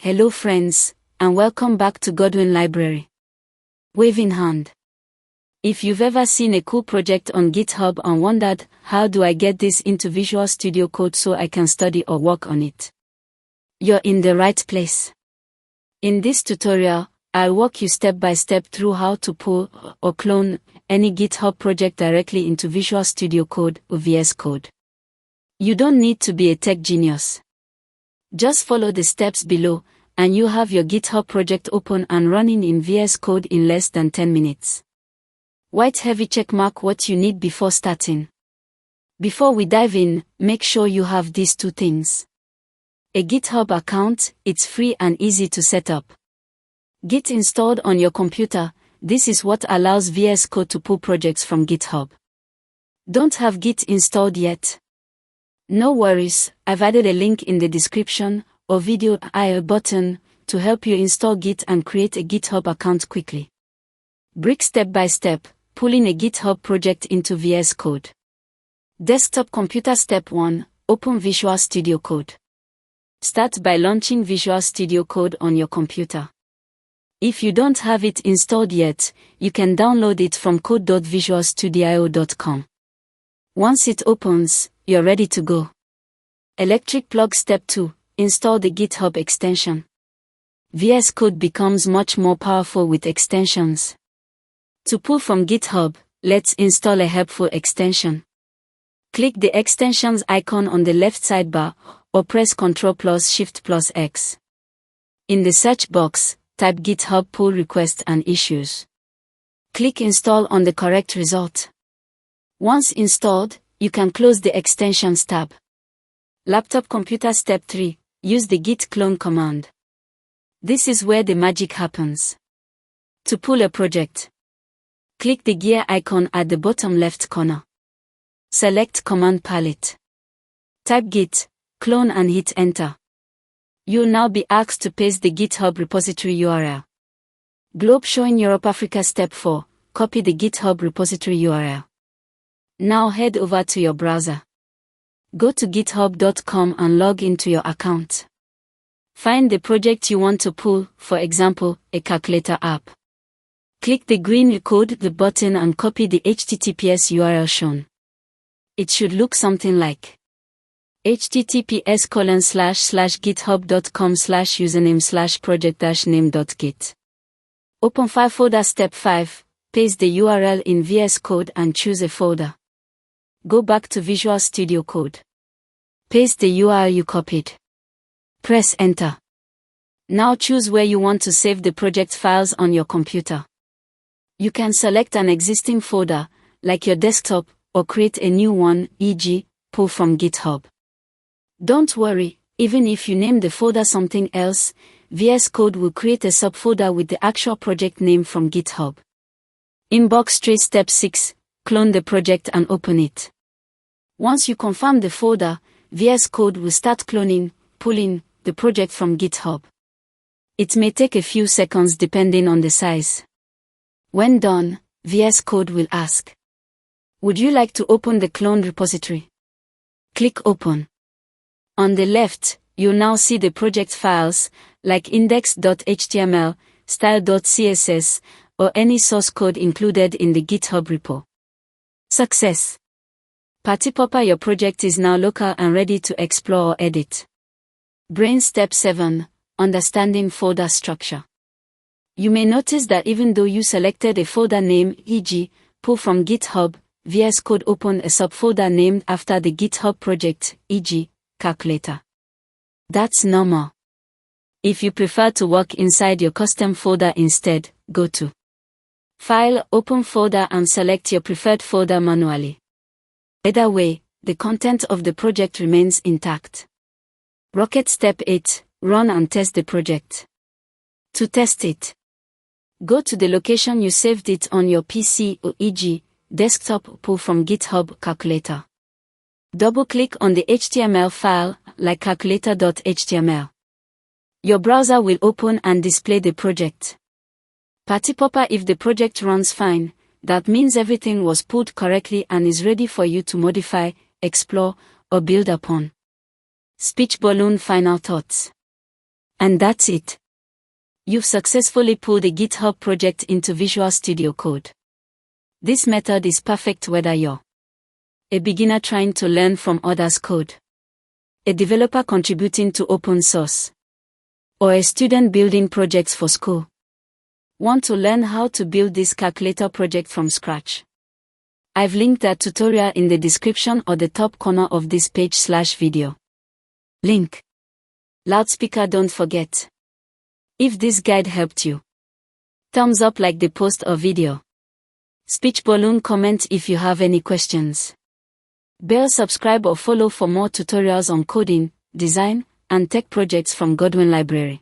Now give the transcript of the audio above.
Hello friends, and welcome back to Godwin Library. Wave in hand. If you've ever seen a cool project on GitHub and wondered, how do I get this into Visual Studio Code so I can study or work on it? You're in the right place. In this tutorial, I'll walk you step by step through how to pull or clone any GitHub project directly into Visual Studio Code or VS Code. You don't need to be a tech genius. Just follow the steps below, and you have your GitHub project open and running in VS Code in less than 10 minutes. White heavy checkmark what you need before starting. Before we dive in, make sure you have these two things. A GitHub account, it's free and easy to set up. Git installed on your computer, this is what allows VS Code to pull projects from GitHub. Don't have Git installed yet? No worries, I've added a link in the description or video button to help you install Git and create a GitHub account quickly. Brick step by step, pulling a GitHub project into VS Code. Desktop computer step 1, open Visual Studio Code. Start by launching Visual Studio Code on your computer. If you don't have it installed yet, you can download it from code.visualstudio.com. Once it opens, you're ready to go. Electric plug step 2, install the GitHub extension. VS Code becomes much more powerful with extensions. To pull from GitHub, let's install a helpful extension. Click the extensions icon on the left sidebar, or press Ctrl+Shift+X. In the search box, type GitHub pull request and issues. Click install on the correct result. Once installed, you can close the extensions tab. Laptop computer step 3, use the git clone command. This is where the magic happens. To pull a project, click the gear icon at the bottom left corner. Select command palette. Type git, clone and hit enter. You'll now be asked to paste the GitHub repository URL. Globe showing Europe Africa step 4, copy the GitHub repository URL. Now head over to your browser. Go to github.com and log into your account. Find the project you want to pull, for example, a calculator app. Click the green Code the button and copy the HTTPS URL shown. It should look something like https://github.com/username/project-name.git. Open file folder step 5, paste the URL in VS Code and choose a folder. Go back to Visual Studio Code. Paste the URL you copied. Press enter. Now choose where you want to save the project files on your computer. You can select an existing folder, like your desktop, or create a new one, e.g., pull from GitHub. Don't worry, even if you name the folder something else, VS Code will create a subfolder with the actual project name from GitHub. Inbox tray step 6, clone the project and open it. Once you confirm the folder, VS Code will start cloning, pulling, the project from GitHub. It may take a few seconds depending on the size. When done, VS Code will ask, would you like to open the cloned repository? Click Open. On the left, you'll now see the project files, like index.html, style.css, or any source code included in the GitHub repo. Success! Party Popper, your project is now local and ready to explore or edit. Brain step 7, understanding folder structure. You may notice that even though you selected a folder name, e.g., pull from GitHub, VS Code opened a subfolder named after the GitHub project, e.g., calculator. That's normal. If you prefer to work inside your custom folder instead, go to File, Open Folder and select your preferred folder manually. Either way, the content of the project remains intact. Rocket step 8, run and test the project. To test it, go to the location you saved it on your PC or e.g., desktop, pull from GitHub calculator. Double-click on the HTML file, like calculator.html. Your browser will open and display the project. Party Popper, if the project runs fine, that means everything was pulled correctly and is ready for you to modify, explore, or build upon. Speech balloon final thoughts. And that's it. You've successfully pulled a GitHub project into Visual Studio Code. This method is perfect whether you're a beginner trying to learn from others' code, a developer contributing to open source, or a student building projects for school. Want to learn how to build this calculator project from scratch? I've linked that tutorial in the description or the top corner of this page/video. Link. Loudspeaker. Don't forget. If this guide helped you, thumbs up, like the post or video. Speech balloon, comment if you have any questions. Bell, subscribe or follow for more tutorials on coding, design, and tech projects from Godwin Library.